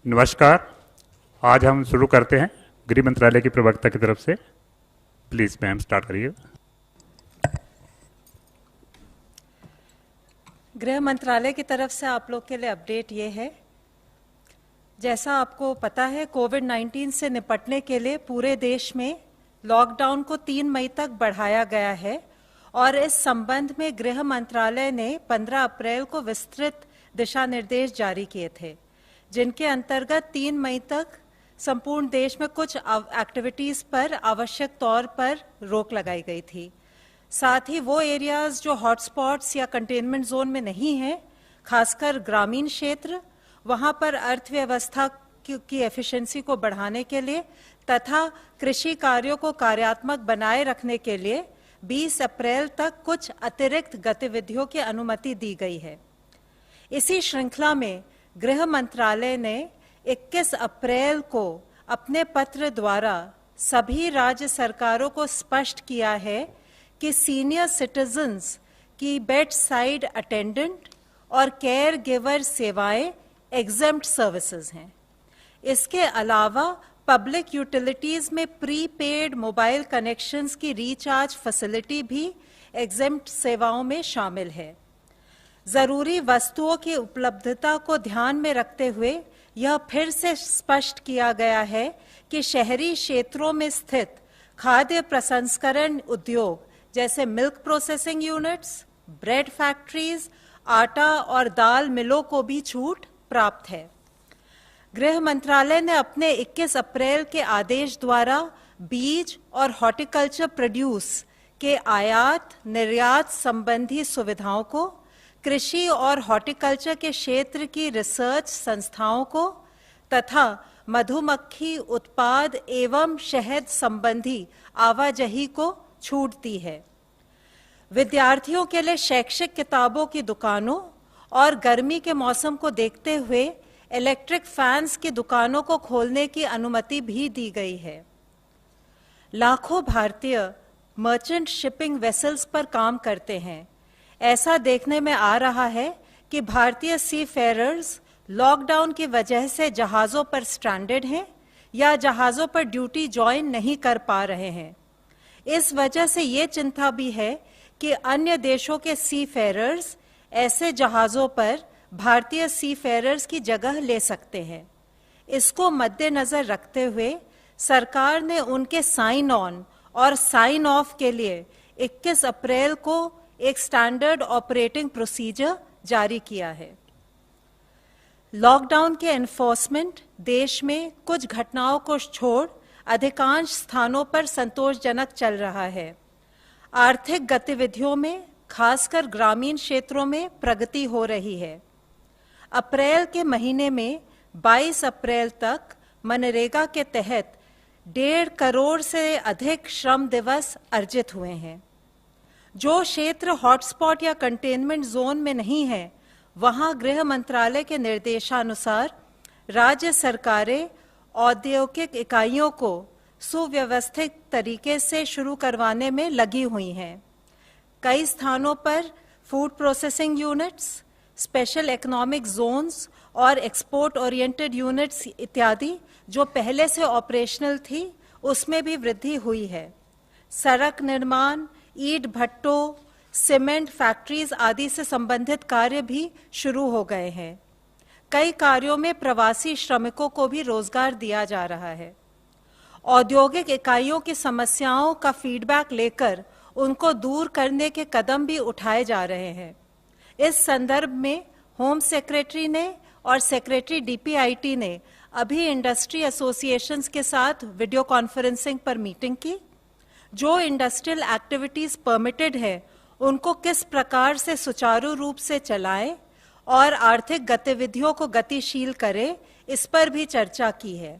नमस्कार। आज हम शुरू करते हैं गृह मंत्रालय की प्रवक्ता की तरफ से। प्लीज़ मैम स्टार्ट करिए। गृह मंत्रालय की तरफ से आप लोग के लिए अपडेट ये है, जैसा आपको पता है कोविड-19 से निपटने के लिए पूरे देश में लॉकडाउन को 3 मई तक बढ़ाया गया है और इस संबंध में गृह मंत्रालय ने 15 अप्रैल को विस्तृत दिशा निर्देश जारी किए थे, जिनके अंतर्गत 3 मई तक संपूर्ण देश में कुछ एक्टिविटीज़ पर आवश्यक तौर पर रोक लगाई गई थी। साथ ही वो एरियाज जो हॉटस्पॉट्स या कंटेनमेंट जोन में नहीं हैं, खासकर ग्रामीण क्षेत्र, वहाँ पर अर्थव्यवस्था की एफिशिएंसी को बढ़ाने के लिए तथा कृषि कार्यों को कार्यात्मक बनाए रखने के लिए 20 अप्रैल तक कुछ अतिरिक्त गतिविधियों की अनुमति दी गई है। इसी श्रृंखला में गृह मंत्रालय ने 21 अप्रैल को अपने पत्र द्वारा सभी राज्य सरकारों को स्पष्ट किया है कि सीनियर सिटीजन्स की बेड साइड अटेंडेंट और केयर गिवर सेवाएं एग्जेम्प्ट सर्विसेज हैं। इसके अलावा पब्लिक यूटिलिटीज़ में प्रीपेड मोबाइल कनेक्शंस की रिचार्ज फैसिलिटी भी एग्जेम्प्ट सेवाओं में शामिल है। ज़रूरी वस्तुओं की उपलब्धता को ध्यान में रखते हुए यह फिर से स्पष्ट किया गया है कि शहरी क्षेत्रों में स्थित खाद्य प्रसंस्करण उद्योग जैसे milk processing units, bread factories, आटा और दाल मिलों को भी छूट प्राप्त है। गृह मंत्रालय ने अपने 21 अप्रैल के आदेश द्वारा बीज और हॉर्टिकल्चर प्रोड्यूस के आयात निर्यात संबंधी सुविधाओं को, कृषि और हॉर्टिकल्चर के क्षेत्र की रिसर्च संस्थाओं को तथा मधुमक्खी उत्पाद एवं शहद संबंधी आवाजाही को छूट दी है। विद्यार्थियों के लिए शैक्षिक किताबों की दुकानों और गर्मी के मौसम को देखते हुए इलेक्ट्रिक फैंस की दुकानों को खोलने की अनुमति भी दी गई है। लाखों भारतीय मर्चेंट शिपिंग वेसल्स पर काम करते हैं। ऐसा देखने में आ रहा है कि भारतीय सी फेयरर्स लॉकडाउन की वजह से जहाज़ों पर स्ट्रैंडेड हैं या जहाज़ों पर ड्यूटी ज्वाइन नहीं कर पा रहे हैं। इस वजह से ये चिंता भी है कि अन्य देशों के सी फेयरर्स ऐसे जहाज़ों पर भारतीय सी फेयरर्स की जगह ले सकते हैं। इसको मद्देनज़र रखते हुए सरकार ने उनके साइन ऑन और साइन ऑफ के लिए 21 अप्रैल को एक स्टैंडर्ड ऑपरेटिंग प्रोसीजर जारी किया है। लॉकडाउन के एनफोर्समेंट देश में कुछ घटनाओं को छोड़ अधिकांश स्थानों पर संतोषजनक चल रहा है। आर्थिक गतिविधियों में खासकर ग्रामीण क्षेत्रों में प्रगति हो रही है। अप्रैल के महीने में 22 अप्रैल तक मनरेगा के तहत 1.5 करोड़ से अधिक श्रम दिवस अर्जित हुए हैं। जो क्षेत्र हॉटस्पॉट या कंटेनमेंट जोन में नहीं है, वहां गृह मंत्रालय के निर्देशानुसार राज्य सरकारें औद्योगिक इकाइयों को सुव्यवस्थित तरीके से शुरू करवाने में लगी हुई हैं। कई स्थानों पर food processing units, special economic zones और एक्सपोर्ट ओरिएंटेड यूनिट्स इत्यादि जो पहले से ऑपरेशनल थी, उसमें भी वृद्धि हुई है। सड़क निर्माण, ईंट भट्टों, सीमेंट फैक्ट्रीज आदि से संबंधित कार्य भी शुरू हो गए हैं। कई कार्यों में प्रवासी श्रमिकों को भी रोजगार दिया जा रहा है। औद्योगिक इकाइयों की समस्याओं का फीडबैक लेकर उनको दूर करने के कदम भी उठाए जा रहे हैं। इस संदर्भ में होम सेक्रेटरी ने और सेक्रेटरी डीपीआईटी ने अभी इंडस्ट्री एसोसिएशंस के साथ वीडियो कॉन्फ्रेंसिंग पर मीटिंग की। जो इंडस्ट्रियल एक्टिविटीज़ परमिटेड है, उनको किस प्रकार से सुचारू रूप से चलाएं और आर्थिक गतिविधियों को गतिशील करें, इस पर भी चर्चा की है।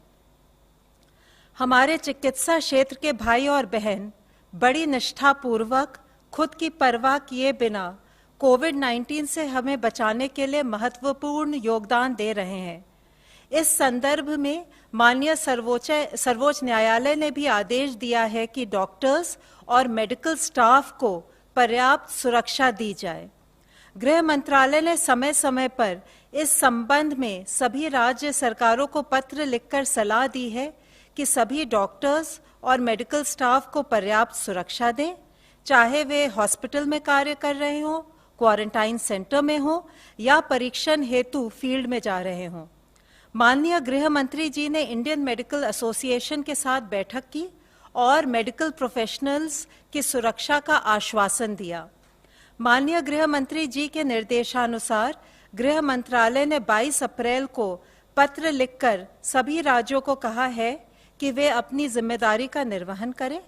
हमारे चिकित्सा क्षेत्र के भाई और बहन बड़ी निष्ठापूर्वक खुद की परवाह किए बिना कोविड-19 से हमें बचाने के लिए महत्वपूर्ण योगदान दे रहे हैं। इस संदर्भ में माननीय सर्वोच्च न्यायालय ने भी आदेश दिया है कि डॉक्टर्स और मेडिकल स्टाफ को पर्याप्त सुरक्षा दी जाए। गृह मंत्रालय ने समय समय पर इस संबंध में सभी राज्य सरकारों को पत्र लिखकर सलाह दी है कि सभी डॉक्टर्स और मेडिकल स्टाफ को पर्याप्त सुरक्षा दें, चाहे वे हॉस्पिटल में कार्य कर रहे हों, क्वारंटाइन सेंटर में हों या परीक्षण हेतु फील्ड में जा रहे हों। माननीय गृह मंत्री जी ने इंडियन मेडिकल एसोसिएशन के साथ बैठक की और मेडिकल प्रोफेशनल्स की सुरक्षा का आश्वासन दिया। माननीय गृह मंत्री जी के निर्देशानुसार गृह मंत्रालय ने 22 अप्रैल को पत्र लिखकर सभी राज्यों को कहा है कि वे अपनी जिम्मेदारी का निर्वहन करें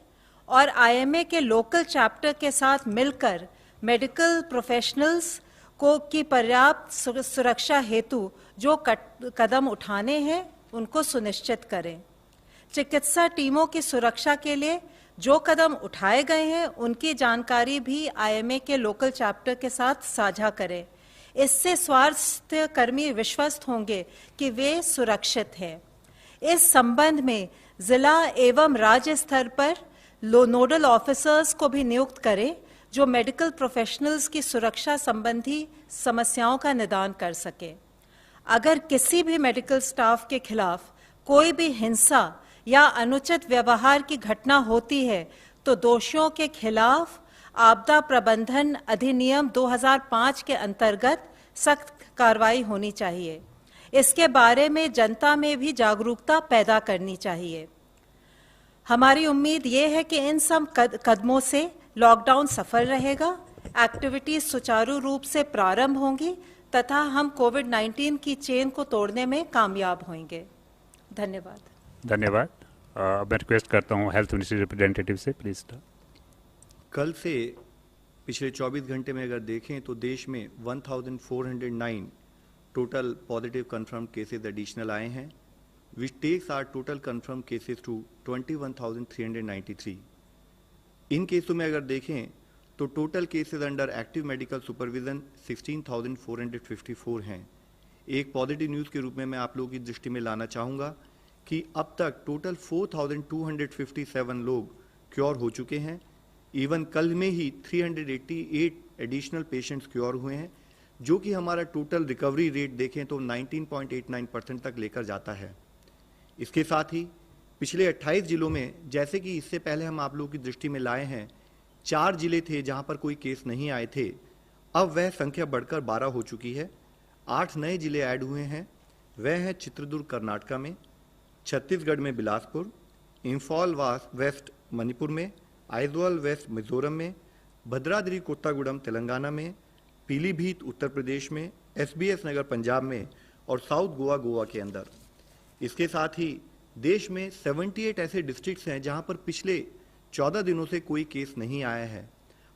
और आईएमए के लोकल चैप्टर के साथ मिलकर मेडिकल प्रोफेशनल्स को की पर्याप्त सुरक्षा हेतु जो कदम उठाने हैं उनको सुनिश्चित करें। चिकित्सा टीमों की सुरक्षा के लिए जो कदम उठाए गए हैं उनकी जानकारी भी आईएमए के लोकल चैप्टर के साथ साझा करें। इससे स्वास्थ्य कर्मी विश्वस्त होंगे कि वे सुरक्षित हैं। इस संबंध में जिला एवं राज्य स्तर पर नोडल ऑफिसर्स को भी नियुक्त करें जो मेडिकल प्रोफेशनल्स की सुरक्षा संबंधी समस्याओं का निदान कर सके। अगर किसी भी मेडिकल स्टाफ के खिलाफ कोई भी हिंसा या अनुचित व्यवहार की घटना होती है तो दोषियों के खिलाफ आपदा प्रबंधन अधिनियम 2005 के अंतर्गत सख्त कार्रवाई होनी चाहिए। इसके बारे में जनता में भी जागरूकता पैदा करनी चाहिए। हमारी उम्मीद ये है कि इन सब कदमों से लॉकडाउन सफल रहेगा, एक्टिविटीज सुचारू रूप से प्रारंभ होंगी तथा हम कोविड-19 की चेन को तोड़ने में कामयाब होंगे। धन्यवाद। धन्यवाद। मैं रिक्वेस्ट करता हूँ हेल्थ मिनिस्ट्री रिप्रेजेंटेटिव से, प्लीज। कल से पिछले 24 घंटे में अगर देखें तो देश में 1409 total positive confirm cases additional आए हैं, which takes our total confirm cases to 21,393। इन केसों में अगर देखें तो total cases under active medical supervision 16,454 हैं। एक पॉजिटिव न्यूज़ के रूप में मैं आप लोगों की दृष्टि में लाना चाहूँगा कि अब तक टोटल 4,257 लोग क्योर हो चुके हैं। इवन कल में ही 388 एडिशनल पेशेंट्स क्योर हुए हैं, जो कि हमारा टोटल रिकवरी रेट देखें तो 19.89% तक लेकर जाता है। इसके साथ ही पिछले 28 जिलों में, जैसे कि इससे पहले हम आप लोगों की दृष्टि में लाए हैं, 4 जिले थे जहां पर कोई केस नहीं आए थे, अब वह संख्या बढ़कर 12 हो चुकी है। 8 नए जिले ऐड हुए हैं, वह हैं चित्रदुर्ग कर्नाटका में, छत्तीसगढ़ में बिलासपुर, इंफॉल वेस्ट मणिपुर में, आइजवाल वेस्ट मिजोरम में, भद्राद्री कोत्तागुड़म तेलंगाना में, पीलीभीत उत्तर प्रदेश में, एसबीएस नगर पंजाब में और साउथ गोवा के अंदर। इसके साथ ही देश में 78 ऐसे डिस्ट्रिक्ट्स हैं जहां पर पिछले 14 दिनों से कोई केस नहीं आया है।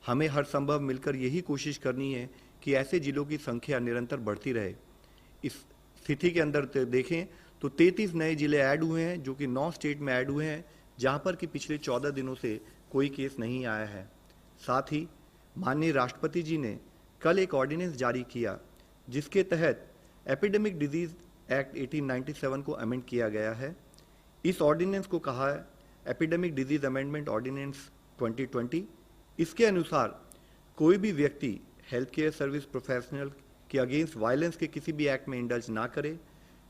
हमें हर संभव मिलकर यही कोशिश करनी है कि ऐसे जिलों की संख्या निरंतर बढ़ती रहे। इस स्थिति के अंदर देखें तो 33 नए जिले ऐड हुए हैं, जो कि 9 स्टेट में ऐड हुए हैं जहां पर कि पिछले 14 दिनों से कोई केस नहीं आया है। साथ ही माननीय राष्ट्रपति जी ने कल एक ऑर्डिनेंस जारी किया जिसके तहत एपिडेमिक डिजीज एक्ट 1897 को अमेंड किया गया है। इस ऑर्डिनेंस को कहा है एपिडेमिक डिजीज अमेंडमेंट ऑर्डिनेंस 2020। इसके अनुसार कोई भी व्यक्ति हेल्थ केयर सर्विस प्रोफेशनल के अगेंस्ट वायलेंस के किसी भी एक्ट में इंडल्ज ना करे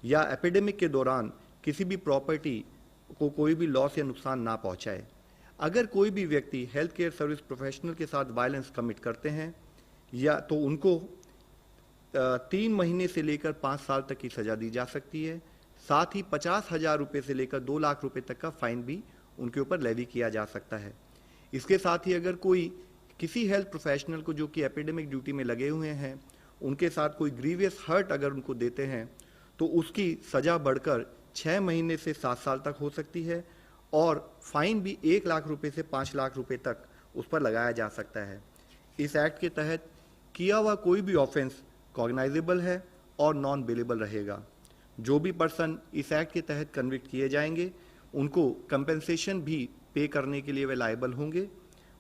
या एपिडेमिक के दौरान किसी भी प्रॉपर्टी को कोई भी लॉस या नुकसान ना पहुंचाए। अगर कोई भी व्यक्ति हेल्थ केयर सर्विस प्रोफेशनल के साथ वायलेंस कमिट करते हैं या तो उनको 3 महीने से लेकर 5 साल तक की सजा दी जा सकती है। साथ ही 50,000 रुपये से लेकर 2 लाख रुपए तक का फाइन भी उनके ऊपर लेवी किया जा सकता है। इसके साथ ही अगर कोई किसी हेल्थ प्रोफेशनल को जो कि एपिडेमिक ड्यूटी में लगे हुए हैं उनके साथ कोई ग्रीवियस हर्ट अगर उनको देते हैं तो उसकी सजा बढ़कर 6 महीने से 7 साल तक हो सकती है और फाइन भी 1 लाख रुपए से 5 लाख रुपए तक उस पर लगाया जा सकता है। इस एक्ट के तहत किया हुआ कोई भी ऑफेंस कॉग्नाइजेबल है और नॉन बेलेबल रहेगा। जो भी पर्सन इस एक्ट के तहत कन्विक्ट किए जाएंगे उनको कंपेंसेशन भी पे करने के लिए वे लायबल होंगे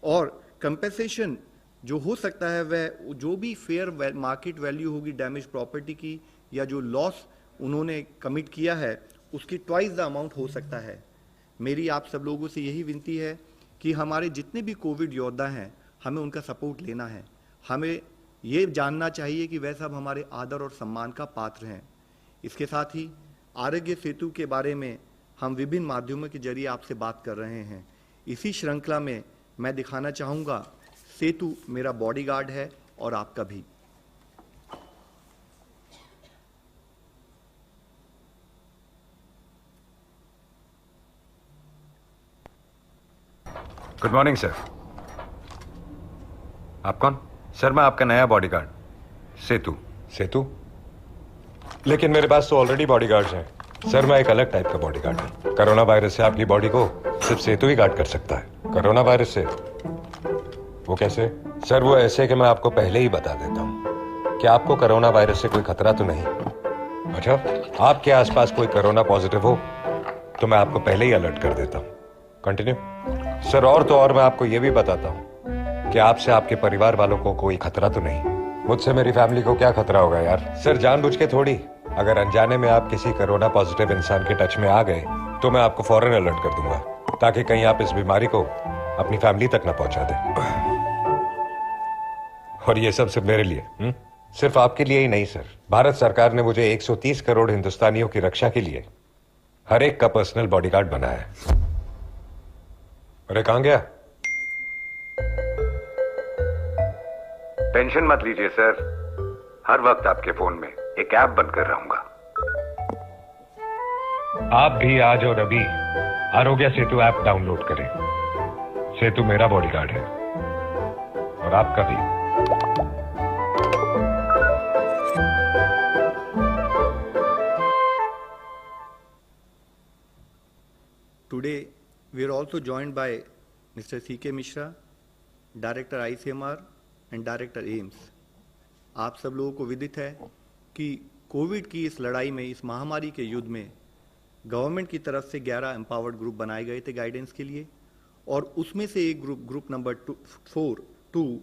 और कंपेंसेशन जो हो सकता है वह जो भी फेयर मार्केट वैल्यू होगी डैमेज प्रॉपर्टी की या जो लॉस उन्होंने कमिट किया है उसकी ट्वाइस द अमाउंट हो सकता है। मेरी आप सब लोगों से यही विनती है कि हमारे जितने भी कोविड योद्धा हैं हमें उनका सपोर्ट लेना है। हमें ये जानना चाहिए कि वह सब हमारे आदर और सम्मान का पात्र हैं। इसके साथ ही आरोग्य सेतु के बारे में हम विभिन्न माध्यमों के जरिए आपसे बात कर रहे हैं। इसी श्रृंखला में मैं दिखाना चाहूँगा सेतु मेरा बॉडीगार्ड है और आपका भी। Good morning sir. आप कौन? सर मैं आपका नया बॉडीगार्ड सेतु। सेतु? लेकिन मेरे पास तो ऑलरेडी बॉडीगार्ड्स हैं। सर मैं एक अलग टाइप का बॉडीगार्ड हूँ। कोरोना वायरस से आपकी बॉडी को सिर्फ सेतु ही गार्ड कर सकता है। कोरोना वायरस से? वो कैसे? सर वो ऐसे कि मैं आपको पहले ही बता देता हूँ कि आपको कोरोना वायरस से कोई खतरा तो नहीं। अच्छा, आपके आसपास कोई कोरोना पॉजिटिव हो तो मैं आपको पहले ही अलर्ट कर देता हूँ। Continue sir. और तो और मैं आपको ये भी बताता हूँ कि आपसे आपके परिवार वालों को कोई खतरा तो नहीं। मुझसे मेरी फैमिली को क्या खतरा होगा यार? सर जानबूझ के थोड़ी। अगर अनजाने में आप किसी कोरोना पॉजिटिव इंसान के टच में आ गए तो मैं आपको फौरन अलर्ट कर दूंगा ताकि कहीं आप इस बीमारी को अपनी फैमिली तक ना पहुंचा दें। और ये सब सिर्फ मेरे लिए सिर्फ आपके लिए ही नहीं सर। भारत सरकार ने मुझे 130 करोड़ हिंदुस्तानियों की रक्षा के लिए हर एक का पर्सनल बॉडीगार्ड बनाया है। अरे कहां गया? टेंशन मत लीजिए सर, हर वक्त आपके फोन में एक ऐप बनकर रहूंगा। आप भी आज और अभी आरोग्य सेतु ऐप डाउनलोड करें। सेतु मेरा बॉडीगार्ड है और आपका भी। Today, we are also joined by Mr. C.K. Mishra, Director ICMR and Director AIMS. आप सब लोगों को विदित है कि कोविड की इस लड़ाई में, इस महामारी के युद्ध में गवर्नमेंट की तरफ से 11 एम्पावर्ड ग्रुप बनाए गए थे गाइडेंस के लिए, और उसमें से एक ग्रुप नंबर 2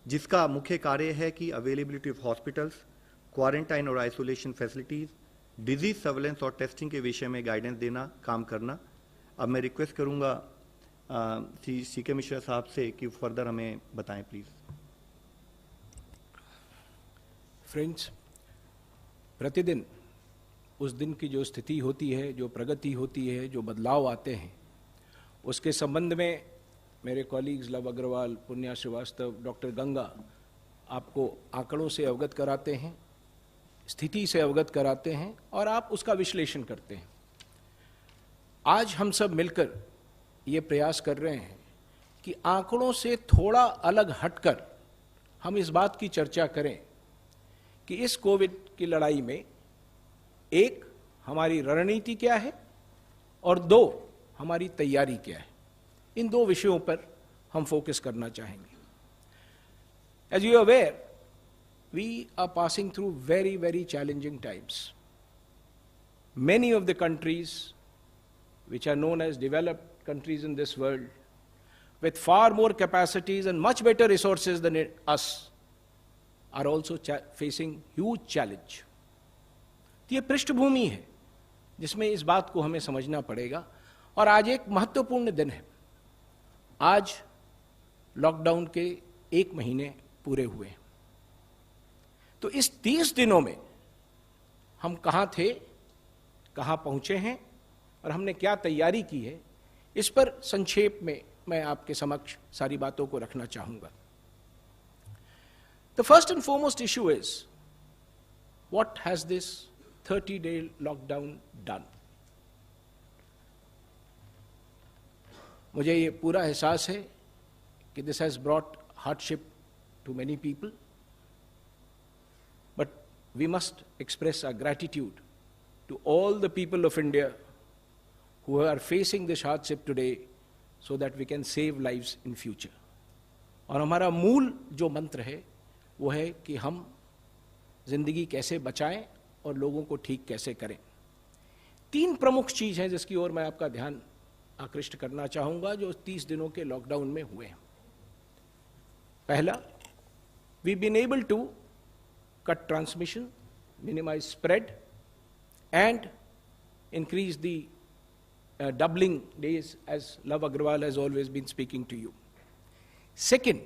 जिसका मुख्य कार्य है कि अवेलेबिलिटी ऑफ हॉस्पिटल्स, क्वारंटाइन और आइसोलेशन फैसिलिटीज़, डिजीज सर्वेलेंस और टेस्टिंग के विषय में गाइडेंस देना, काम करना। अब मैं रिक्वेस्ट करूंगा सी.के. मिश्रा साहब से कि फर्दर हमें बताएं प्लीज। फ्रेंड्स, प्रतिदिन उस दिन की जो स्थिति होती है, जो प्रगति होती है, जो बदलाव आते हैं, उसके संबंध में मेरे कॉलीग्स लव अग्रवाल, पुण्या श्रीवास्तव, डॉक्टर गंगा आपको आंकड़ों से अवगत कराते हैं, स्थिति से अवगत कराते हैं और आप उसका विश्लेषण करते हैं। आज हम सब मिलकर ये प्रयास कर रहे हैं कि आंकड़ों से थोड़ा अलग हटकर हम इस बात की चर्चा करें कि इस कोविड की लड़ाई में एक, हमारी रणनीति क्या है और दो, हमारी तैयारी क्या है। इन दो विषयों पर हम फोकस करना चाहेंगे। As you are aware, we are passing through very very challenging times. Many of the countries which are known as developed countries in this world, with far more capacities and much better resources than us, are also facing huge challenge. तो ये पृष्ठभूमि है जिसमें इस बात को हमें समझना पड़ेगा। और आज एक महत्वपूर्ण दिन है। आज लॉकडाउन के 1 महीने पूरे हुए हैं। तो इस 30 दिनों में हम कहाँ थे, कहाँ पहुंचे हैं और हमने क्या तैयारी की है, इस पर संक्षेप में मैं आपके समक्ष सारी बातों को रखना चाहूंगा। The first and foremost issue is what has this 30-day lockdown done. मुझे ये पूरा एहसास है कि this has brought hardship to many people, but we must express our gratitude to all the people of India who are facing this hardship today so that we can save lives in future. और हमारा मूल जो मंत्र है वो है कि हम जिंदगी कैसे बचाएं और लोगों को ठीक कैसे करें। 3 प्रमुख चीज हैं जिसकी ओर मैं आपका ध्यान आकृष्ट करना चाहूंगा जो 30 दिनों के लॉकडाउन में हुए हैं। पहला, we've been able to cut transmission, minimize spread and increase the doubling days, as Love Agrawal has always been speaking to you. Second,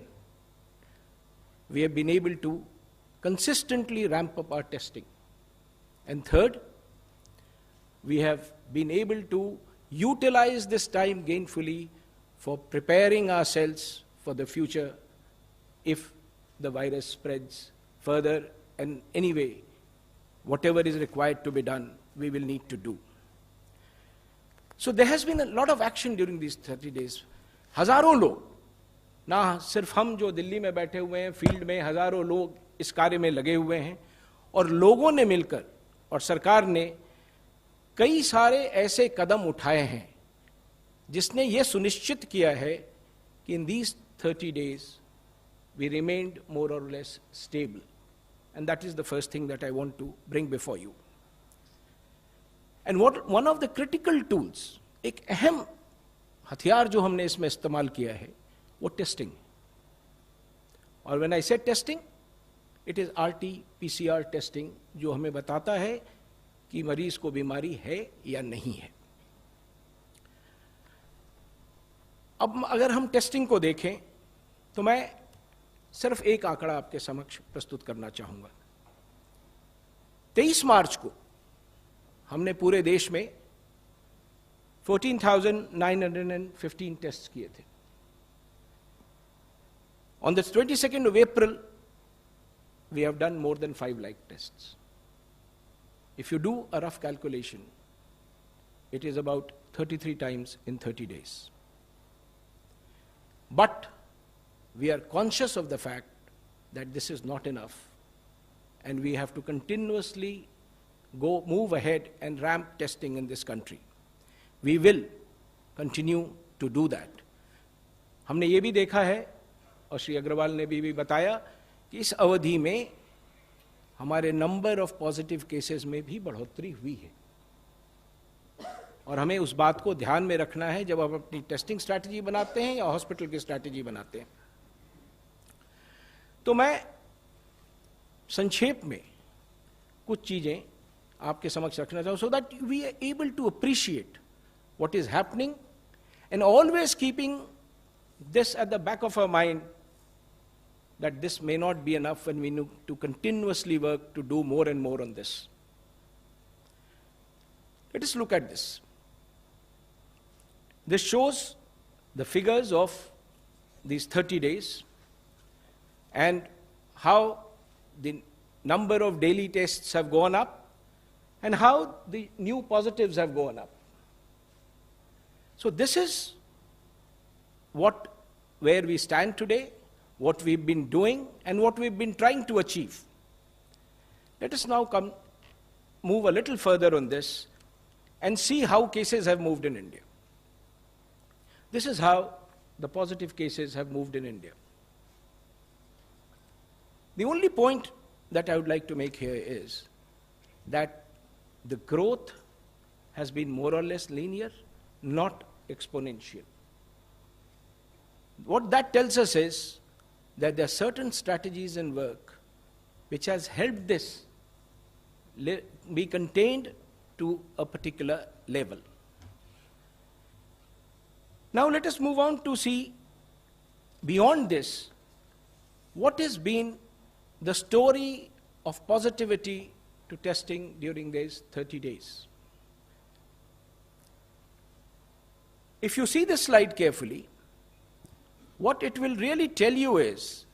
we have been able to consistently ramp up our testing. And third, we have been able to utilize this time gainfully for preparing ourselves for the future if the virus spreads further, and anyway, whatever is required to be done, we will need to do. So there has been a lot of action during these 30 days. हजारों लोग, ना सिर्फ हम जो दिल्ली में बैठे हुए हैं, फील्ड में हजारों लोग इस कार्य में लगे हुए हैं, और लोगों ने मिलकर और सरकार ने कई सारे ऐसे कदम उठाए हैं जिसने ये सुनिश्चित किया है कि in these 30 days we remained more or less stable. And that is the first thing that I want to bring before you. And one of the critical tools, एक अहम हथियार जो हमने इसमें इस्तेमाल किया है, वो टेस्टिंग है. और when I say testing, it is RT-PCR testing, जो हमें बताता है कि मरीज को बीमारी है या नहीं है. अब अगर हम टेस्टिंग को देखें तो मैं सिर्फ एक आंकड़ा आपके समक्ष प्रस्तुत करना चाहूंगा. 23 मार्च को हमने पूरे देश में 14,915 टेस्ट किए थे. On the 22nd of April, we have done more than 5 lakh tests. If you do a rough calculation, it is about 33 times in 30 days. But we are conscious of the fact that this is not enough, and we have to continuously move ahead and ramp testing in this country. We will continue to do that. हमने ये भी देखा है, और श्री अग्रवाल ने भी बताया, कि इस अवधि में हमारे नंबर ऑफ पॉजिटिव केसेस में भी बढ़ोतरी हुई है. और हमें उस बात को ध्यान में रखना है जब हम अपनी टेस्टिंग स्ट्रैटेजी बनाते हैं या हॉस्पिटल की स्ट्रैटेजी बनाते हैं. तो मैं संक्षेप में कुछ चीजें आपके समक्ष रखना चाहूँ, so that we are able to appreciate what is happening, and always keeping this at the back of our mind, that this may not be enough and we need to continuously work to do more and more on this. Let us look at this. This shows the figures of these 30 days and how the number of daily tests have gone up and how the new positives have gone up. So this is where we stand today, what we've been doing, and what we've been trying to achieve. Let us now move a little further on this and see how cases have moved in India. This is how the positive cases have moved in India. The only point that I would like to make here is that the growth has been more or less linear, not exponential. What that tells us is that there are certain strategies and work which has helped this be contained to a particular level. Now let us move on to see beyond this what has been the story of positivity to testing during these 30 days. If you see this slide carefully, what it will really tell you is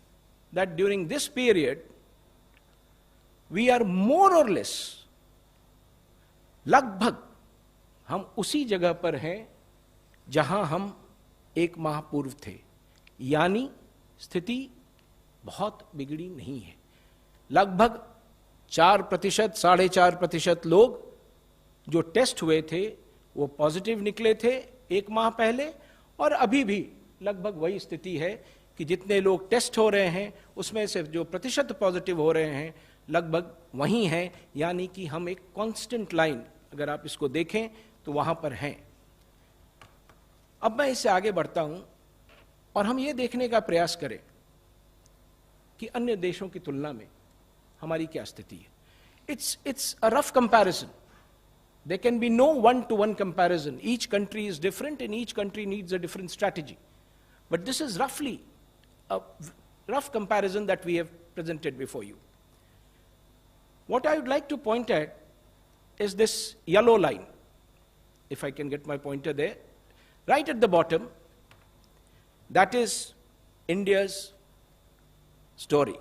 that during this period, we are more or less, लगभग हम उसी जगह पर हैं जहां हम एक माह पूर्व थे. यानी स्थिति बहुत बिगड़ी नहीं है. लगभग 4%, 4.5% लोग जो टेस्ट हुए थे वो पॉजिटिव निकले थे एक माह पहले, और अभी भी लगभग वही स्थिति है कि जितने लोग टेस्ट हो रहे हैं उसमें से जो प्रतिशत पॉजिटिव हो रहे हैं लगभग वही हैं. यानी कि हम एक कांस्टेंट लाइन, अगर आप इसको देखें तो वहां पर हैं. अब मैं इससे आगे बढ़ता हूं और हम ये देखने का प्रयास करें कि अन्य देशों की तुलना में हमारी क्या स्थिति है. It's a rough comparison. There can be no one-to-one comparison. Each country is different and each country needs a different strategy. But this is roughly a rough comparison that we have presented before you. What I would like to point at is this yellow line, if I can get my pointer there, right at the bottom. That is India's story.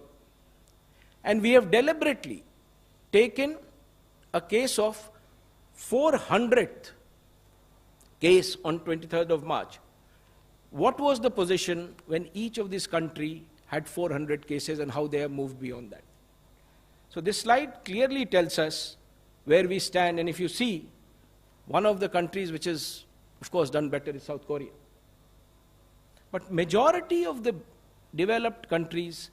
And we have deliberately taken a case of 400th case on 23rd of March. What was the position when each of these countries had 400 cases and how they have moved beyond that? So this slide clearly tells us where we stand, and if you see, one of the countries which is, of course, done better is South Korea. But majority of the developed countries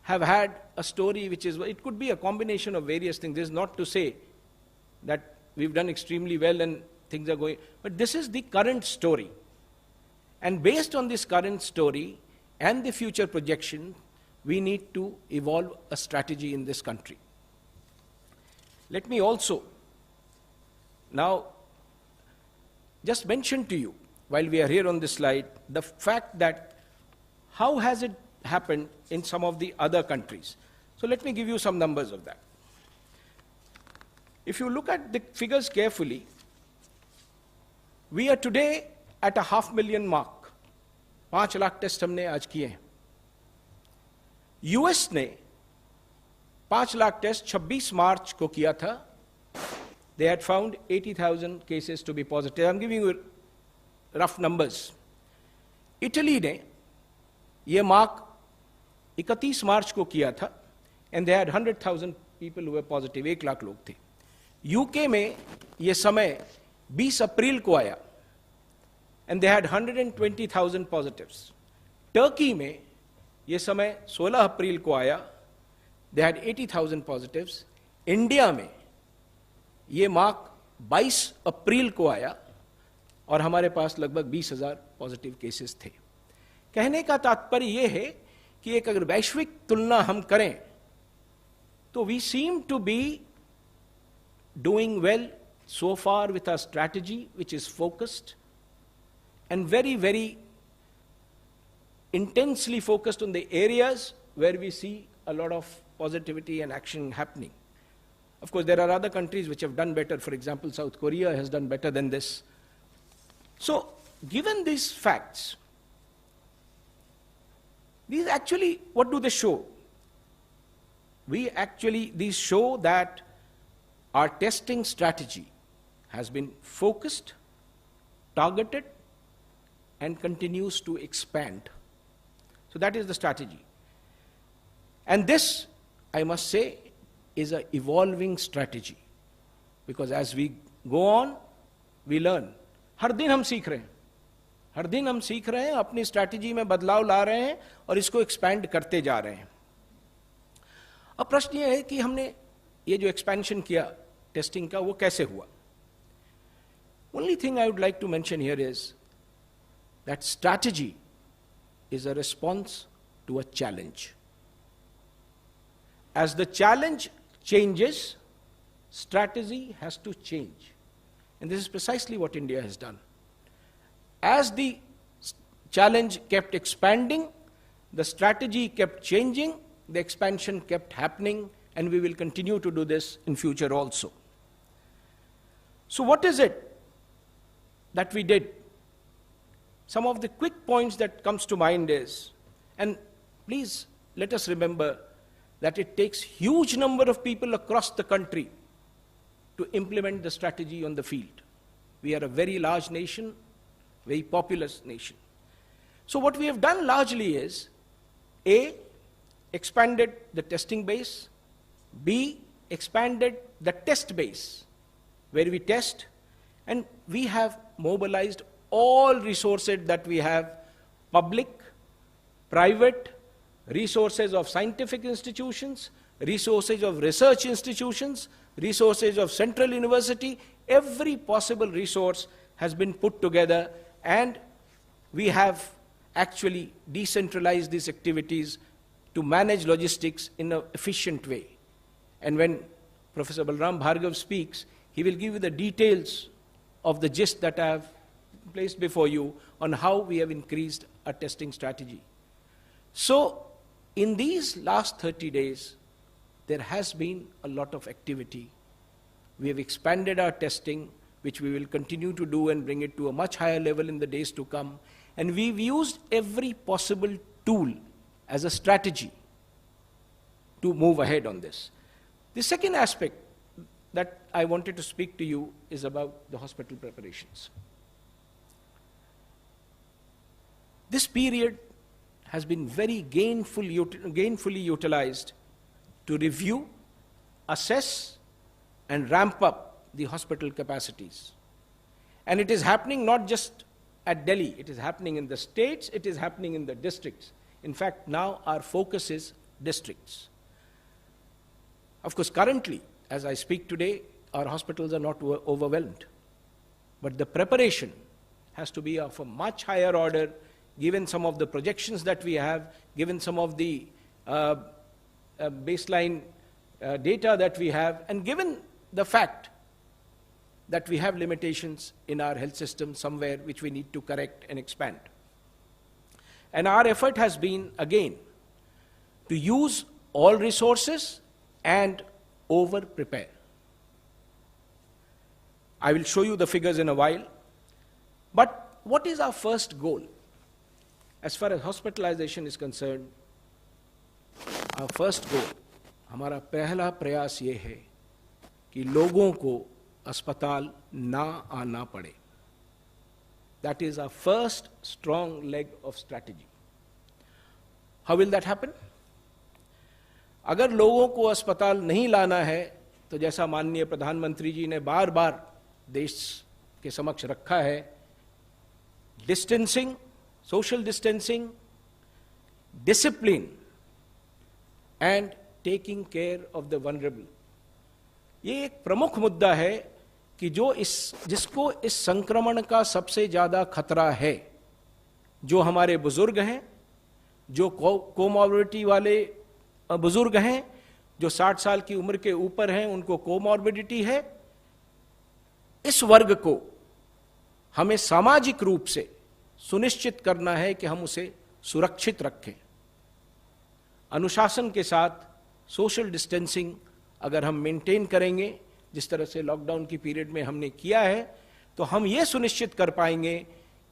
have had a story which is, it could be a combination of various things. This is not to say that we've done extremely well and things are going, but this is the current story. And based on this current story and the future projection, we need to evolve a strategy in this country. Let me also now just mention to you, while we are here on this slide, the fact that how has it happened in some of the other countries. So let me give you some numbers of that. If you look at the figures carefully, we are today at a 500,000 mark. 5 lakh test हमने आज किए हैं. US ने 5 lakh test 26 मार्च को किया था. They had found 80,000 cases to be positive. I'm giving you rough numbers. Italy ने ये मार्क 31 मार्च को किया था, and they had 100,000 people who were positive. 1 lakh लोग थे. यूके में ये समय 20 अप्रैल को आया, and they had 120,000 positives. Turkey में ये समय 16 अप्रैल को आया, they had 80,000 positives. इंडिया में ये मार्क 22 अप्रैल को आया और हमारे पास लगभग 20,000 पॉजिटिव केसेस थे. कहने का तात्पर्य ये है कि एक अगर वैश्विक तुलना हम करें तो we seem to be doing well so far with our strategy, which is focused and very, very intensely focused on the areas where we see a lot of positivity and action happening. Of course, there are other countries which have done better. For example, South Korea has done better than this. So, given these facts, these actually, what do they show? These show that our testing strategy has been focused, targeted, and continues to expand. So that is the strategy. And this, I must say, is an evolving strategy. Because as we go on, we learn. हर दिन हम सीख रहे हैं. हर दिन हम सीख रहे हैं, अपनी स्ट्रैटेजी में बदलाव ला रहे हैं और इसको एक्सपैंड करते जा रहे हैं. अब प्रश्न ये है कि हमने ये जो एक्सपेंशन किया टेस्टिंग का, वो कैसे हुआ? Only thing I would like to mention here is that strategy is a response to a challenge. As the challenge changes, strategy has to change. And this is precisely what India has done. As the challenge kept expanding, the strategy kept changing, the expansion kept happening, and we will continue to do this in future also. So what is it that we did? Some of the quick points that comes to mind is, and please let us remember that it takes huge number of people across the country to implement the strategy on the field. We are a very large nation, very populous nation. So what we have done largely is, A, expanded the testing base, B, expanded the test base, where we test, and we have mobilized all resources that we have, public, private, resources of scientific institutions, resources of research institutions, resources of central university. Every possible resource has been put together, and we have actually decentralized these activities to manage logistics in an efficient way. And when Professor Balram Bhargav speaks, he will give you the details of the gist that I have placed before you on how we have increased our testing strategy. So, in these last 30 days, there has been a lot of activity. We have expanded our testing, which we will continue to do and bring it to a much higher level in the days to come. And we've used every possible tool as a strategy to move ahead on this. The second aspect that I wanted to speak to you is about the hospital preparations. This period has been very gainfully utilized to review, assess, and ramp up the hospital capacities. And it is happening not just at Delhi, it is happening in the states, it is happening in the districts. In fact, now our focus is districts. Of course, currently, as I speak today, our hospitals are not overwhelmed. But the preparation has to be of a much higher order, given some of the projections that we have, given some of the baseline data that we have, and given the fact that we have limitations in our health system somewhere which we need to correct and expand. And our effort has been, again, to use all resources and over-prepare. I will show you the figures in a while. But what is our first goal? As far as hospitalization is concerned, our first goal, हमारा पहला प्रयास ये है कि लोगों को अस्पताल ना आना पड़े. That is our first strong leg of strategy. How will that happen? अगर लोगों को अस्पताल नहीं लाना है, तो जैसा माननीय प्रधानमंत्री जी ने बार बार देश के समक्ष रखा है, distancing, social distancing, discipline and taking care of the vulnerable, ये एक प्रमुख मुद्दा है कि जिसको इस संक्रमण का सबसे ज्यादा खतरा है, जो हमारे बुजुर्ग हैं, जो कोमॉर्बिडिटी वाले बुजुर्ग हैं, जो 60 साल की उम्र के ऊपर हैं, उनको कोमॉर्बिडिटी है, इस वर्ग को हमें सामाजिक रूप से सुनिश्चित करना है कि हम उसे सुरक्षित रखें. अनुशासन के साथ सोशल डिस्टेंसिंग अगर हम मेंटेन करेंगे, जिस तरह से लॉकडाउन की पीरियड में हमने किया है, तो हम ये सुनिश्चित कर पाएंगे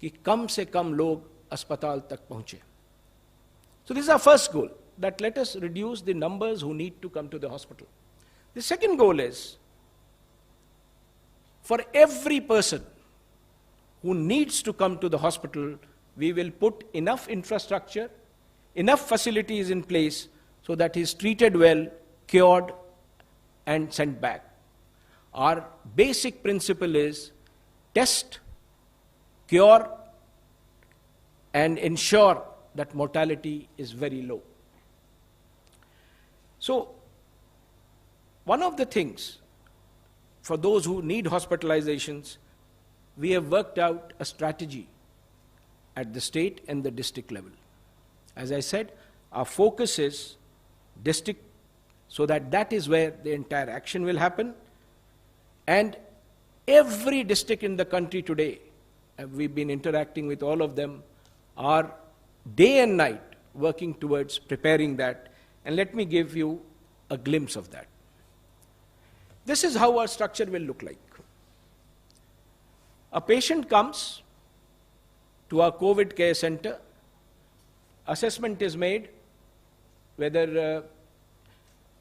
कि कम से कम लोग अस्पताल तक पहुंचे. So this is our first goal, that let us reduce the numbers who need to come to the hospital. The second goal is, for every person who needs to come to the hospital, we will put enough infrastructure, enough facilities in place so that he is treated well, cured, and sent back. Our basic principle is test, cure, and ensure that mortality is very low. So, one of the things for those who need hospitalizations, we have worked out a strategy at the state and the district level. As I said, our focus is district, so that is where the entire action will happen. And every district in the country today, we've been interacting with all of them, are day and night working towards preparing that. And let me give you a glimpse of that. This is how our structure will look like. A patient comes to our COVID care center, assessment is made whether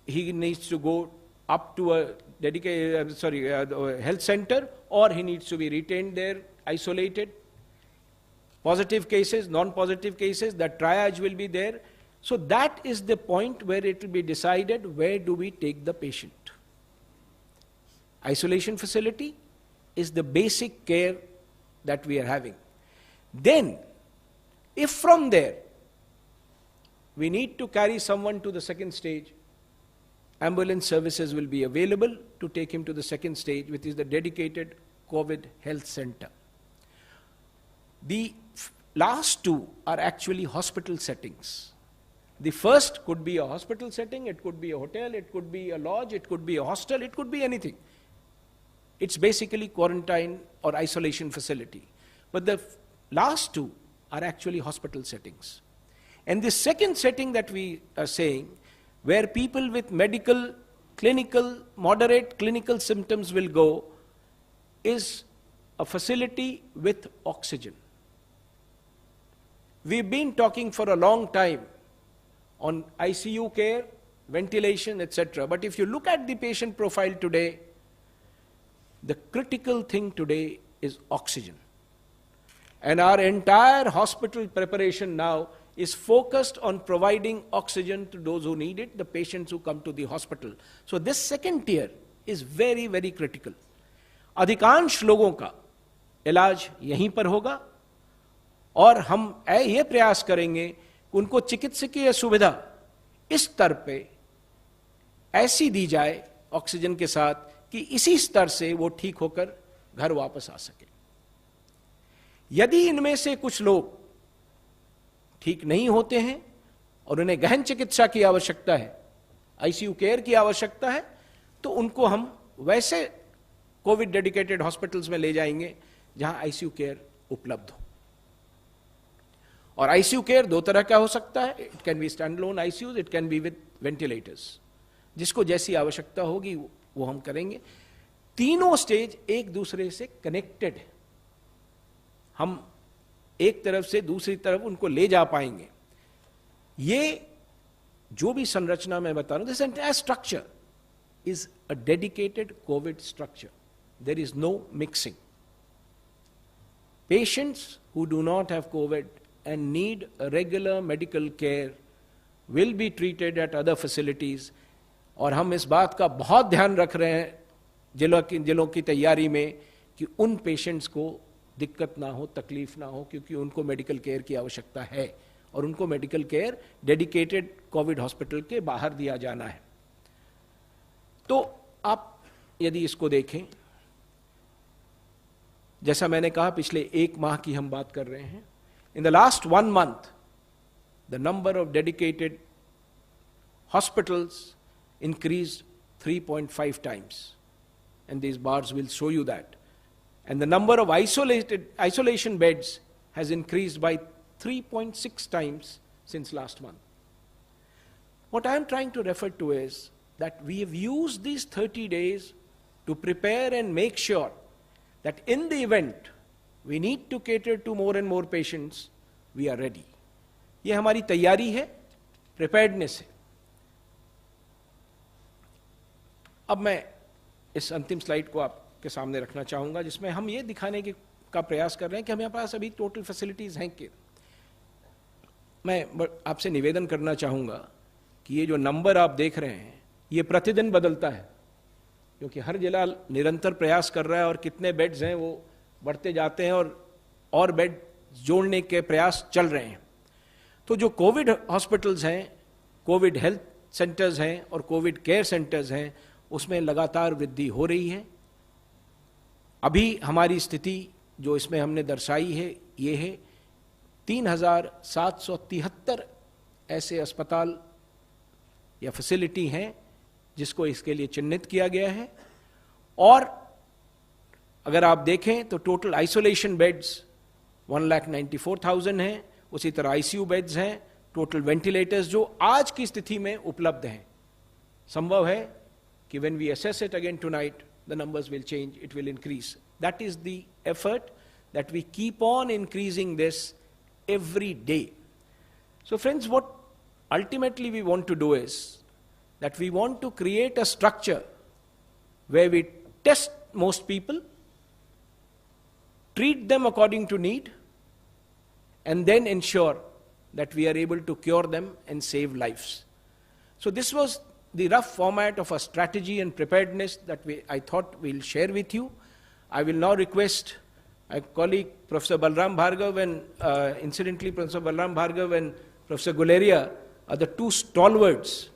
he needs to go up to a dedicated, health center, or he needs to be retained there, isolated. Positive cases, non-positive cases, the triage will be there. So that is the point where it will be decided where do we take the patient. Isolation facility is the basic care that we are having. Then, if from there we need to carry someone to the second stage, ambulance services will be available to take him to the second stage, which is the dedicated COVID health center. The last two are actually hospital settings. The first could be a hospital setting, it could be a hotel, it could be a lodge, it could be a hostel, it could be anything. It's basically quarantine or isolation facility. But the last two are actually hospital settings. And the second setting that we are saying, where people with moderate clinical symptoms will go is a facility with oxygen. We've been talking for a long time on ICU care, ventilation, etc. But if you look at the patient profile today, the critical thing today is oxygen. And our entire hospital preparation now is focused on providing oxygen to those who need it, the patients who come to the hospital. So this second tier is very, very critical. अधिकांश लोगों का इलाज यहीं पर होगा और हम ये प्रयास करेंगे कि उनको चिकित्सकीय सुविधा इस स्तर पे ऐसी दी जाए ऑक्सीजन के साथ कि इसी स्तर से वो ठीक होकर घर वापस आ सके। यदि इनमें से कुछ लोग ठीक नहीं होते हैं और उन्हें गहन चिकित्सा की आवश्यकता है, आईसीयू केयर की आवश्यकता है, तो उनको हम वैसे कोविड डेडिकेटेड हॉस्पिटल्स में ले जाएंगे जहां आईसीयू केयर उपलब्ध हो। और आईसीयू केयर दो तरह का हो सकता है, it can be stand alone ICUs, it can be with ventilators. जिसको जैसी आवश्यकता होगी वो हम करेंगे। तीनों स्टेज एक दूसरे से कनेक्टेड है, हम एक तरफ से दूसरी तरफ उनको ले जा पाएंगे। ये जो भी संरचना मैं बता रहा हूं, this entire structure is a dedicated COVID structure, there is no mixing. Patients who do not have COVID and need a regular medical care will be treated at other facilities. और हम इस बात का बहुत ध्यान रख रहे हैं जिलों की तैयारी में कि उन पेशेंट्स को दिक्कत ना हो, तकलीफ ना हो, क्योंकि उनको मेडिकल केयर की आवश्यकता है और उनको medical care dedicated Covid hospital के बाहर दिया जाना है। तो आप यदि इसको देखें, जैसा मैंने कहा पिछले एक माह की हम बात कर रहे हैं, in the last 1 month the number of dedicated hospitals increased 3.5 times, and these bars will show you that. And the number of isolation beds has increased by 3.6 times since last month. What I am trying to refer to is that we have used these 30 days to prepare and make sure that in the event we need to cater to more and more patients, we are ready. ये हमारी तैयारी है, preparedness है। अब मैं इस अंतिम slide को आपके सामने रखना चाहूंगा, जिसमें हम ये दिखाने का प्रयास कर रहे हैं कि हमारे पास अभी टोटल फैसिलिटीज हैं कि। मैं आपसे निवेदन करना चाहूंगा कि ये जो नंबर आप देख रहे हैं ये प्रतिदिन बदलता है, क्योंकि हर जिला निरंतर प्रयास कर रहा है और कितने बेड्स हैं वो बढ़ते जाते हैं और बेड जोड़ने के प्रयास चल रहे हैं। तो जो कोविड हॉस्पिटल्स हैं, कोविड हेल्थ सेंटर्स हैं और कोविड केयर सेंटर्स हैं, उसमें लगातार वृद्धि हो रही है। अभी हमारी स्थिति जो इसमें हमने दर्शाई है ये है 3773 ऐसे अस्पताल या फैसिलिटी हैं जिसको इसके लिए चिन्हित किया गया है। और अगर आप देखें तो टोटल आइसोलेशन बेड्स 1,94,000 हैं, उसी तरह आईसीयू बेड्स हैं, टोटल वेंटिलेटर्स जो आज की स्थिति में उपलब्ध हैं। संभव है कि when we assess it again tonight, the numbers will change, it will increase. That is the effort, that we keep on increasing this every day. So friends, what ultimately we want to do is that we want to create a structure where we test most people, treat them according to need, and then ensure that we are able to cure them and save lives. So this was the rough format of a strategy and preparedness that I thought we'll share with you. I will now request my colleague Professor Balram Bhargav and incidentally Professor Balram Bhargav and Professor Guleria are the two stalwarts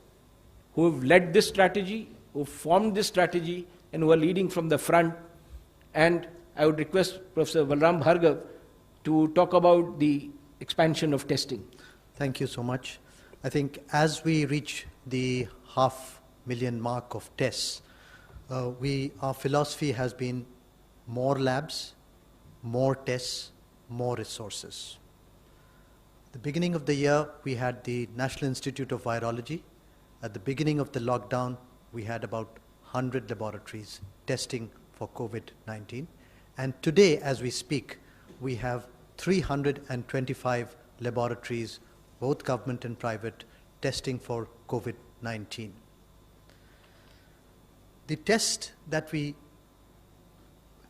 who have led this strategy, who formed this strategy, and who are leading from the front. And I would request Professor Balram Bhargav to talk about the expansion of testing. Thank you so much. I think as we reach the 500,000 mark of tests, our philosophy has been more labs, more tests, more resources. At the beginning of the year, we had the National Institute of Virology At the beginning of the lockdown, we had about 100 laboratories testing for COVID-19. And today, as we speak, we have 325 laboratories, both government and private, testing for COVID-19. The test that we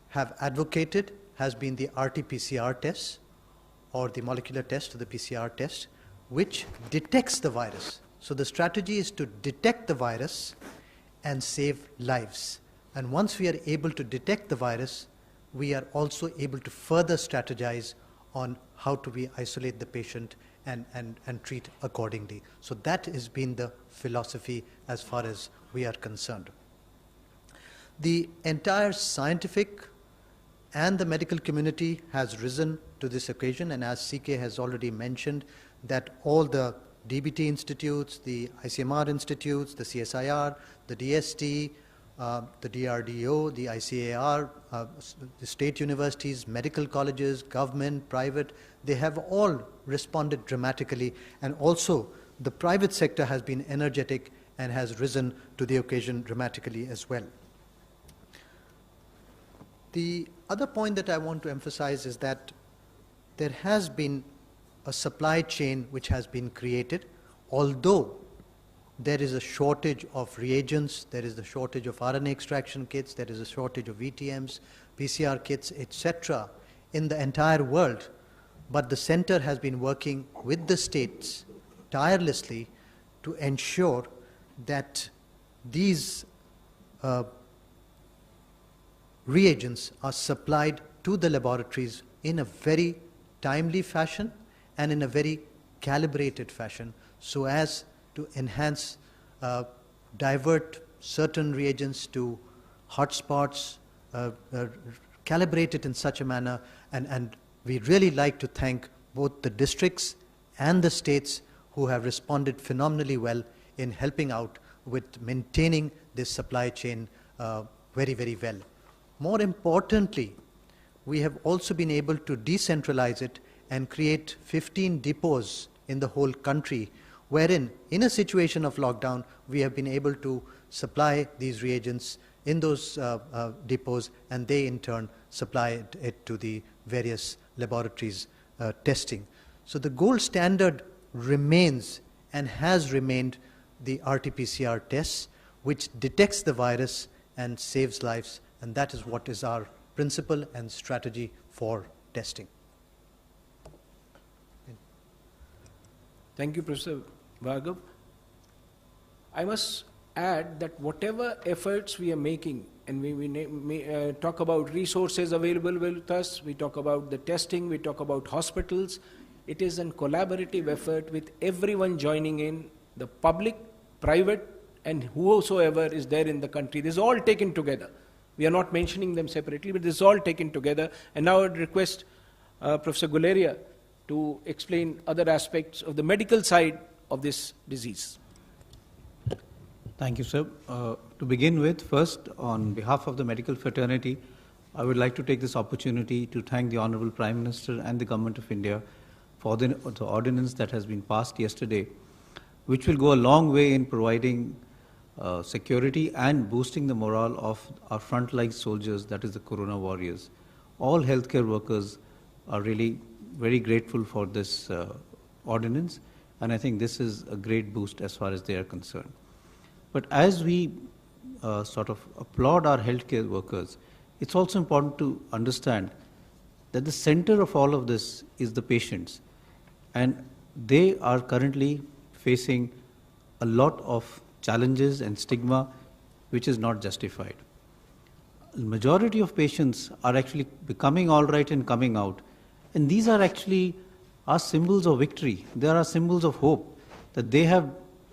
have advocated has been the RT-PCR test, or the molecular test or the PCR test, which detects the virus. So the strategy is to detect the virus and save lives. And once we are able to detect the virus, we are also able to further strategize on how to we isolate the patient and treat accordingly. So that has been the philosophy as far as we are concerned. The entire scientific and the medical community has risen to this occasion, and as CK has already mentioned, that all the DBT institutes, the ICMR institutes, the CSIR, the DST, the DRDO, the ICAR, the state universities, medical colleges, government, private, they have all responded dramatically, and also the private sector has been energetic and has risen to the occasion dramatically as well. The other point that I want to emphasize is that there has been a supply chain which has been created, although there is a shortage of reagents, there is a shortage of RNA extraction kits, there is a shortage of VTMs, PCR kits, etc. in the entire world. But the center has been working with the states tirelessly to ensure that these reagents are supplied to the laboratories in a very timely fashion and in a very calibrated fashion, so as to enhance, divert certain reagents to hotspots, calibrate it in such a manner, and we really like to thank both the districts and the states who have responded phenomenally well in helping out with maintaining this supply chain very, very well. More importantly, we have also been able to decentralize it and create 15 depots in the whole country, wherein, in a situation of lockdown, we have been able to supply these reagents in those depots, and they in turn supply it to the various laboratories testing. So the gold standard remains and has remained the RT-PCR test, which detects the virus and saves lives, and that is what is our principle and strategy for testing. Thank you, Professor Bhargav. I must add that whatever efforts we are making, and we talk about resources available with us, we talk about the testing, we talk about hospitals, it is a collaborative effort with everyone joining in, the public, private, and whosoever is there in the country. This is all taken together. We are not mentioning them separately, but this is all taken together. And now I would request Professor Guleria to explain other aspects of the medical side of this disease. Thank you, sir. To begin with, first, on behalf of the medical fraternity, I would like to take this opportunity to thank the Honorable Prime Minister and the Government of India for the ordinance that has been passed yesterday, which will go a long way in providing security and boosting the morale of our frontline soldiers, that is the Corona warriors. All healthcare workers are really very grateful for this ordinance, and I think this is a great boost as far as they are concerned. But as we sort of applaud our healthcare workers, it's also important to understand that the center of all of this is the patients, and they are currently facing a lot of challenges and stigma which is not justified. The majority of patients are actually becoming all right and coming out, and these are actually our symbols of victory. They are our symbols of hope that they have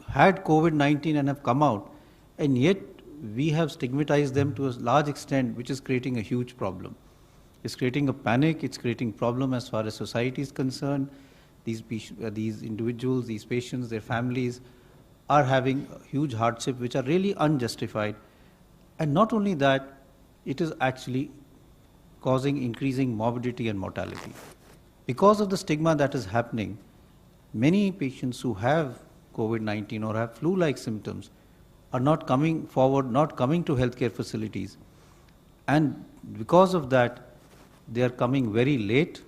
had COVID-19 and have come out, and yet we have stigmatized them to a large extent, which is creating a huge problem. It's creating a panic, it's creating problem as far as society is concerned. These individuals, these patients, their families are having a huge hardship which are really unjustified. And not only that, it is actually causing increasing morbidity and mortality. Because of the stigma that is happening, many patients who have COVID-19 or have flu-like symptoms are not coming forward, not coming to healthcare facilities. And because of that, they are coming very late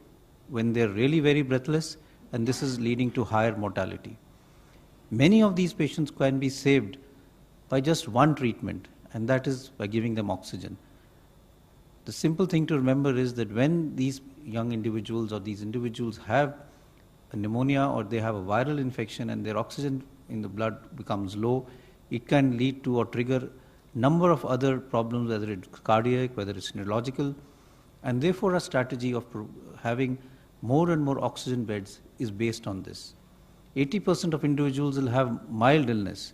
when they're really very breathless, and this is leading to higher mortality. Many of these patients can be saved by just one treatment, and that is by giving them oxygen. The simple thing to remember is that when these young individuals or these individuals have a pneumonia or they have a viral infection and their oxygen in the blood becomes low, it can lead to or trigger number of other problems, whether it's cardiac, whether it's neurological, and therefore a strategy of having more and more oxygen beds is based on this. 80% of individuals will have mild illness.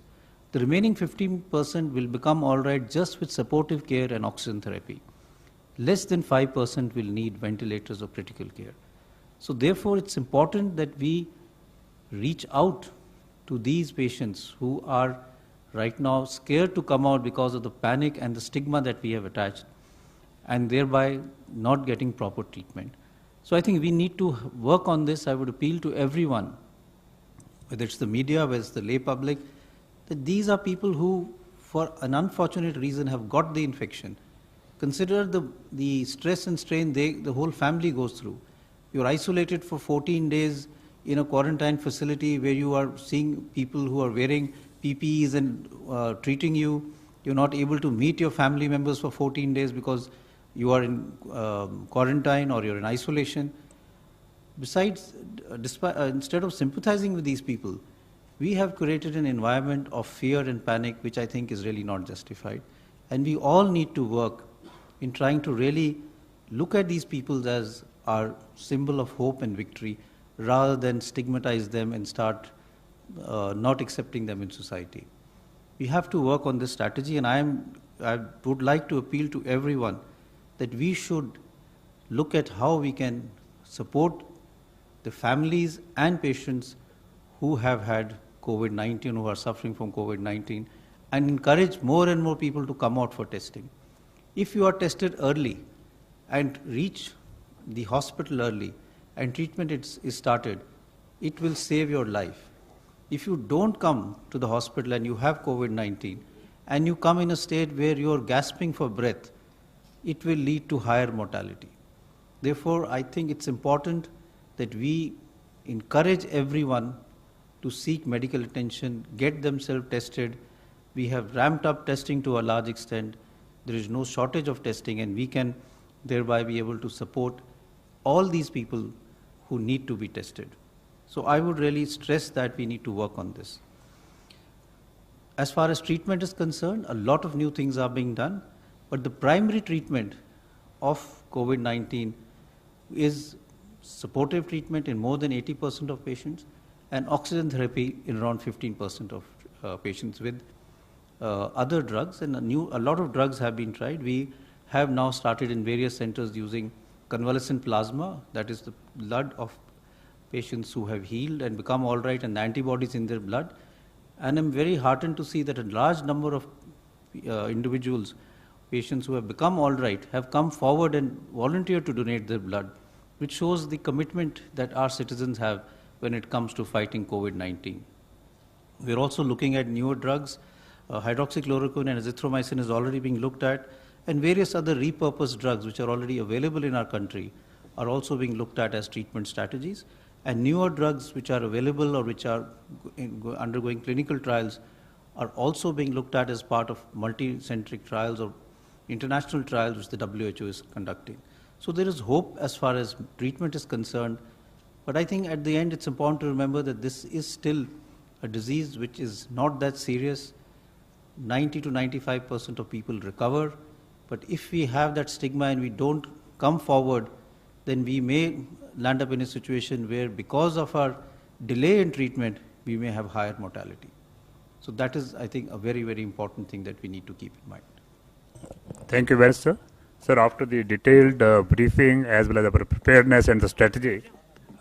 The remaining 15% will become all right just with supportive care and oxygen therapy. Less than 5% will need ventilators or critical care. So therefore, it's important that we reach out to these patients who are right now scared to come out because of the panic and the stigma that we have attached, and thereby not getting proper treatment. So I think we need to work on this. I would appeal to everyone, whether it's the media, whether it's the lay public, that these are people who, for an unfortunate reason, have got the infection. Consider the stress and strain the whole family goes through. You're isolated for 14 days in a quarantine facility where you are seeing people who are wearing PPEs and treating you. You're not able to meet your family members for 14 days because you are in quarantine or you're in isolation. Besides, instead of sympathizing with these people, we have created an environment of fear and panic which I think is really not justified. And we all need to work in trying to really look at these people as our symbol of hope and victory rather than stigmatize them and start not accepting them in society. We have to work on this strategy, and I would like to appeal to everyone that we should look at how we can support the families and patients who have had COVID-19, who are suffering from COVID-19, and encourage more and more people to come out for testing. If you are tested early and reach the hospital early and treatment is started, it will save your life. If you don't come to the hospital and you have COVID-19 and you come in a state where you are gasping for breath, it will lead to higher mortality. Therefore, I think it's important that we encourage everyone to seek medical attention, get themselves tested. We have ramped up testing to a large extent. There is no shortage of testing, and we can thereby be able to support all these people who need to be tested. So I would really stress that we need to work on this. As far as treatment is concerned, a lot of new things are being done, but the primary treatment of COVID-19 is supportive treatment in more than 80% of patients and oxygen therapy in around 15% of patients with other drugs, and a lot of drugs have been tried. We have now started in various centers using convalescent plasma, that is the blood of patients who have healed and become all right and the antibodies in their blood. And I'm very heartened to see that a large number of individuals, patients who have become all right, have come forward and volunteered to donate their blood, which shows the commitment that our citizens have when it comes to fighting COVID-19. We're also looking at newer drugs. Hydroxychloroquine and azithromycin is already being looked at, and various other repurposed drugs which are already available in our country are also being looked at as treatment strategies. And newer drugs which are available or which are undergoing clinical trials are also being looked at as part of multi-centric trials or international trials which the WHO is conducting. So there is hope as far as treatment is concerned, but I think at the end it's important to remember that this is still a disease which is not that serious. 90 to 95% of people recover, but if we have that stigma and we don't come forward, then we may land up in a situation where because of our delay in treatment, we may have higher mortality. So that is, I think, a very, very important thing that we need to keep in mind. Thank you very much, sir. Sir, after the detailed briefing as well as our preparedness and the strategy,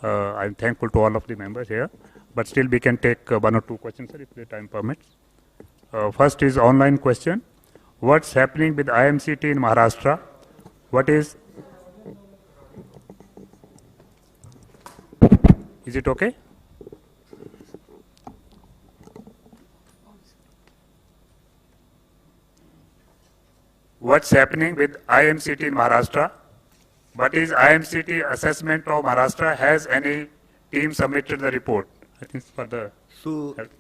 I'm thankful to all of the members here, but still we can take one or two questions, sir, if the time permits. First is online question. What's happening with IMCT in Maharashtra? What is it okay? what's happening with IMCT in Maharashtra? What is IMCT assessment of Maharashtra? Has any team submitted the report? I think for the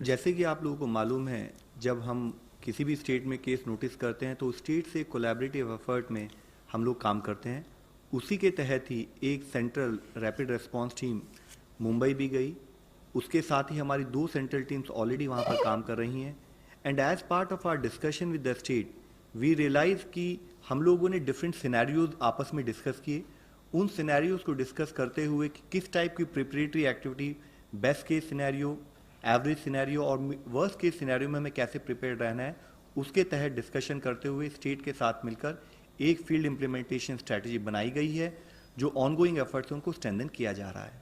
जैसे कि आप लोगों को मालूम है, जब हम किसी भी स्टेट में केस नोटिस करते हैं तो स्टेट से कोलैबोरेटिव एफर्ट में हम लोग काम करते हैं। उसी के तहत ही एक central rapid response team Mumbai भी गई, उसके साथ ही हमारी 2 सेंट्रल टीम्स ऑलरेडी वहाँ पर काम कर रही हैं। And as part of our discussion with the state we realise कि हम लोगों ने डिफरेंट सिनेरियोज आपस में डिस्कस किए। उन सिनेरियोज को डिस्कस करते हुए कि किस टाइप की preparatory activity, best case scenario, average scenario और वर्स्ट केस सिनेरियो में हमें कैसे प्रिपेयर रहना है, उसके तहत डिस्कशन करते हुए स्टेट के साथ मिलकर एक फील्ड इम्प्लीमेंटेशन स्ट्रैटेजी बनाई गई है, जो ऑनगोइंग एफर्ट्स उनको स्ट्रेंथन किया जा रहा है।